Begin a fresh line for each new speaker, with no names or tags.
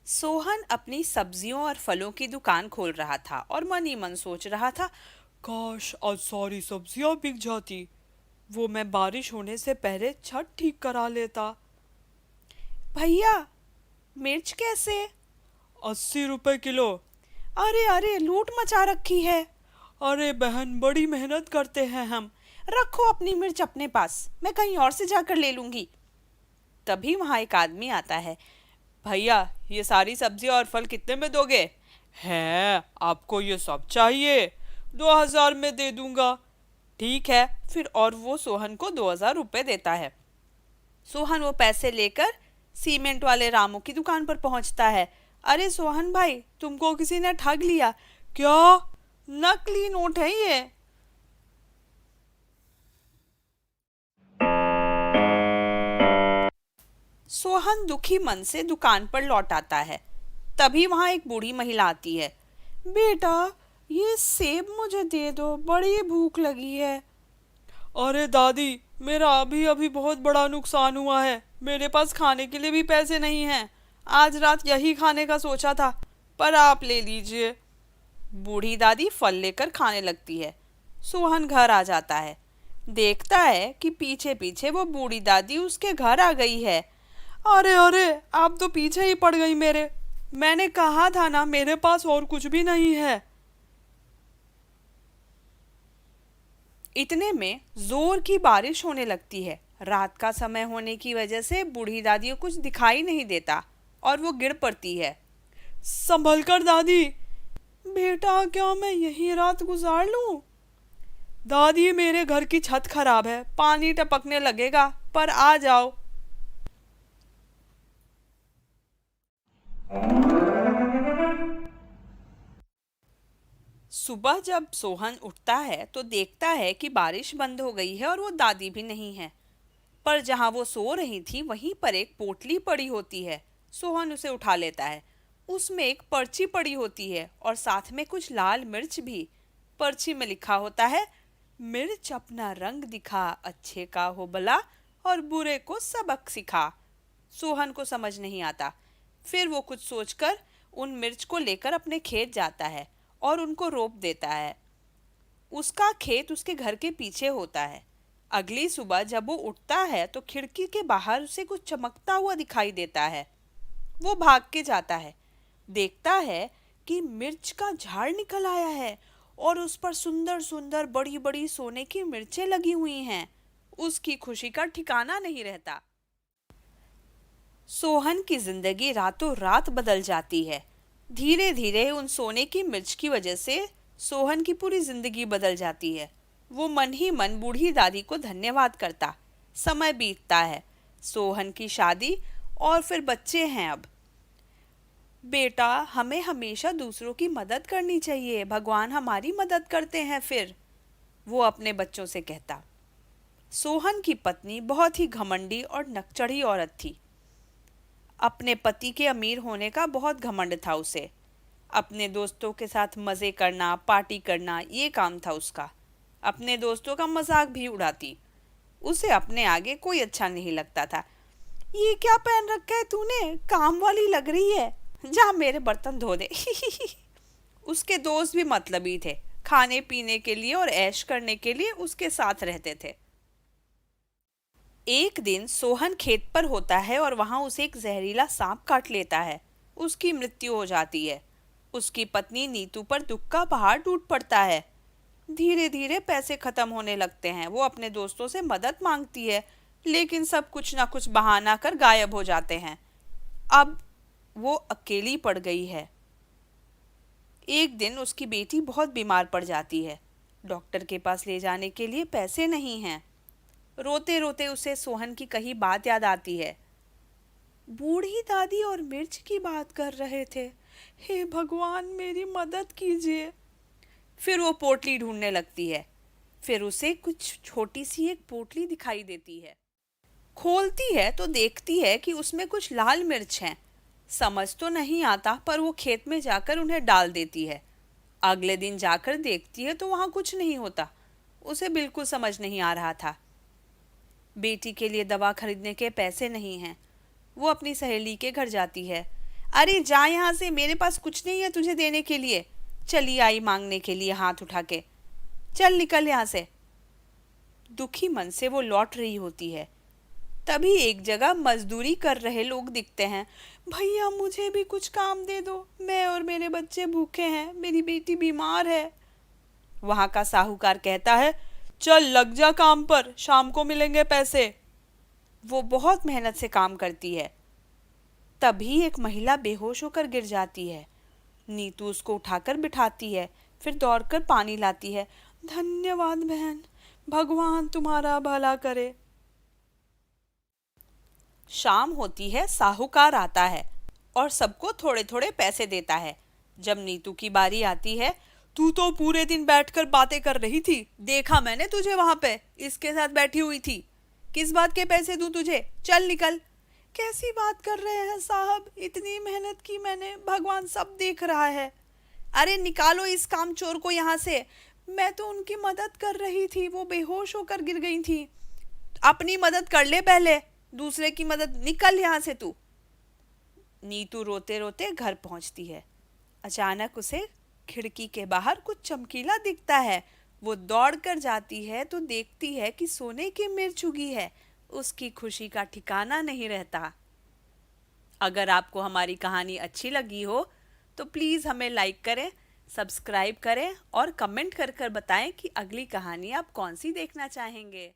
सोहन अपनी सब्जियों और फलों की दुकान खोल रहा था और मन ही मन सोच रहा था, काश आज सारी सब्जियां बिक जाती। वो मैं बारिश होने से पहले छत ठीक करा लेता। भैया, मिर्च कैसे? 80 रुपए किलो। अरे अरे, लूट मचा रखी है। अरे बहन, बड़ी मेहनत करते हैं हम। रखो अपनी मिर्च अपने पास, मैं कहीं और से जाकर ले लूंगी। तभी वहां एक आदमी आता है। भैया, ये सारी सब्जी और फल कितने में दोगे? है, आपको ये सब चाहिए? 2000 में दे दूंगा। ठीक है फिर, और वो सोहन को 2000 रुपये देता है। सोहन वो पैसे लेकर सीमेंट वाले रामू की दुकान पर पहुंचता है। अरे सोहन भाई, तुमको किसी ने ठग लिया क्या? नकली नोट है ये। सोहन दुखी मन से दुकान पर लौट आता है। तभी वहां एक बूढ़ी महिला आती है। बेटा, ये सेब मुझे दे दो, बड़ी भूख लगी है। अरे दादी, मेरा अभी अभी बहुत बड़ा नुकसान हुआ है। मेरे पास खाने के लिए भी पैसे नहीं हैं। आज रात यही खाने का सोचा था, पर आप ले लीजिए। बूढ़ी दादी फल लेकर खाने लगती है। सोहन घर आ जाता है। देखता है कि पीछे पीछे वो बूढ़ी दादी उसके घर आ गई है। अरे अरे, आप तो पीछे ही पड़ गई मेरे। मैंने कहा था ना, मेरे पास और कुछ भी नहीं है। इतने में जोर की बारिश होने लगती है। रात का समय होने की वजह से बूढ़ी दादी को कुछ दिखाई नहीं देता और वो गिर पड़ती है। संभल कर दादी। बेटा, क्या मैं यही रात गुजार लूं? दादी, मेरे घर की छत खराब है, पानी टपकने लगेगा, पर आ जाओ। सुबह जब सोहन उठता है तो देखता है कि बारिश बंद हो गई है और वो दादी भी नहीं है। पर जहां वो सो रही थी वहीं पर एक पोटली पड़ी होती है। सोहन उसे उठा लेता है। उसमें एक पर्ची पड़ी होती है और साथ में कुछ लाल मिर्च भी। पर्ची में लिखा होता है, मिर्च अपना रंग दिखा, अच्छे का हो भला और बुरे को सबक सिखा। सोहन को समझ नहीं आता। फिर वो कुछ सोचकर उन मिर्च को लेकर अपने खेत जाता है और उनको रोप देता है। उसका खेत उसके घर के पीछे होता है। अगली सुबह जब वो उठता है तो खिड़की के बाहर उसे कुछ चमकता हुआ दिखाई देता है। वो भाग के जाता है। देखता है कि मिर्च का झाड़ निकल आया है और उस पर सुंदर सुंदर बड़ी बड़ी सोने की मिर्चें लगी हुई हैं। उसकी खुशी का ठिकाना नहीं रहता। सोहन की जिंदगी रातों रात बदल जाती है। धीरे धीरे उन सोने की मिर्च की वजह से सोहन की पूरी जिंदगी बदल जाती है। वो मन ही मन बूढ़ी दादी को धन्यवाद करता। समय बीतता है। सोहन की शादी और फिर बच्चे हैं अब। बेटा, हमें हमेशा दूसरों की मदद करनी चाहिए, भगवान हमारी मदद करते हैं फिर, वो अपने बच्चों से कहता। सोहन की पत्नी बहुत ही घमंडी और नकचढ़ी औरत थी। अपने पति के अमीर होने का बहुत घमंड था उसे। अपने दोस्तों के साथ मज़े करना, पार्टी करना, ये काम था उसका। अपने दोस्तों का मजाक भी उड़ाती। उसे अपने आगे कोई अच्छा नहीं लगता था। ये क्या पहन रखा है तूने, काम वाली लग रही है, जा मेरे बर्तन धो दे। उसके दोस्त भी मतलबी थे। खाने पीने के लिए और ऐश करने के लिए उसके साथ रहते थे। एक दिन सोहन खेत पर होता है और वहां उसे एक जहरीला सांप काट लेता है। उसकी मृत्यु हो जाती है। उसकी पत्नी नीतू पर दुख का पहाड़ टूट पड़ता है। धीरे धीरे पैसे खत्म होने लगते हैं। वो अपने दोस्तों से मदद मांगती है, लेकिन सब कुछ ना कुछ बहाना कर गायब हो जाते हैं। अब वो अकेली पड़ गई है। एक दिन उसकी बेटी बहुत बीमार पड़ जाती है। डॉक्टर के पास ले जाने के लिए पैसे नहीं हैं। रोते रोते उसे सोहन की कही बात याद आती है। बूढ़ी दादी और मिर्च की बात कर रहे थे, हे भगवान मेरी मदद कीजिए। फिर वो पोटली ढूंढने लगती है। फिर उसे कुछ छोटी सी एक पोटली दिखाई देती है। खोलती है तो देखती है कि उसमें कुछ लाल मिर्च हैं। समझ तो नहीं आता, पर वो खेत में जाकर उन्हें डाल देती है। अगले दिन जाकर देखती है तो वहां कुछ नहीं होता। उसे बिल्कुल समझ नहीं आ रहा था। बेटी के लिए दवा खरीदने के पैसे नहीं हैं। वो अपनी सहेली के घर जाती है। अरे जा यहाँ से, मेरे पास कुछ नहीं है तुझे देने के लिए। चली आई मांगने के लिए हाथ उठा के। चल निकल यहाँ से। दुखी मन से वो लौट रही होती है। तभी एक जगह मजदूरी कर रहे लोग दिखते हैं। भैया मुझे भी कुछ काम दे दो, मैं और मेरे बच्चे भूखे हैं, मेरी बेटी बीमार है। वहां का साहूकार कहता है, चल लग जा काम पर, शाम को मिलेंगे पैसे। वो बहुत मेहनत से काम करती है। तभी एक महिला बेहोश होकर गिर जाती है। नीतू उसको उठाकर बिठाती है, फिर दौड़कर पानी लाती है। धन्यवाद बहन, भगवान तुम्हारा भला करे। शाम होती है, साहूकार आता है और सबको थोड़े थोड़े पैसे देता है। जब नीतू की बारी आती है, तू तो पूरे दिन बैठकर बातें कर रही थी, देखा मैंने तुझे वहां पे इसके साथ बैठी हुई थी। किस बात के पैसे दूं तुझे, चल निकल। कैसी बात कर रहे हैं साहब, इतनी मेहनत की मैंने, भगवान सब देख रहा है। अरे निकालो इस कामचोर को यहाँ से, मैं तो उनकी मदद कर रही थी, वो बेहोश होकर गिर गई थी। अपनी मदद कर ले पहले, दूसरे की मदद, निकल यहाँ से तू। नीतू रोते रोते घर पहुंचती है। अचानक उसे खिड़की के बाहर कुछ चमकीला दिखता है। वो दौड़कर जाती है तो देखती है कि सोने की मिर्च उगी है। उसकी खुशी का ठिकाना नहीं रहता। अगर आपको हमारी कहानी अच्छी लगी हो तो प्लीज़ हमें लाइक करें, सब्सक्राइब करें और कमेंट कर कर बताएं कि अगली कहानी आप कौन सी देखना चाहेंगे।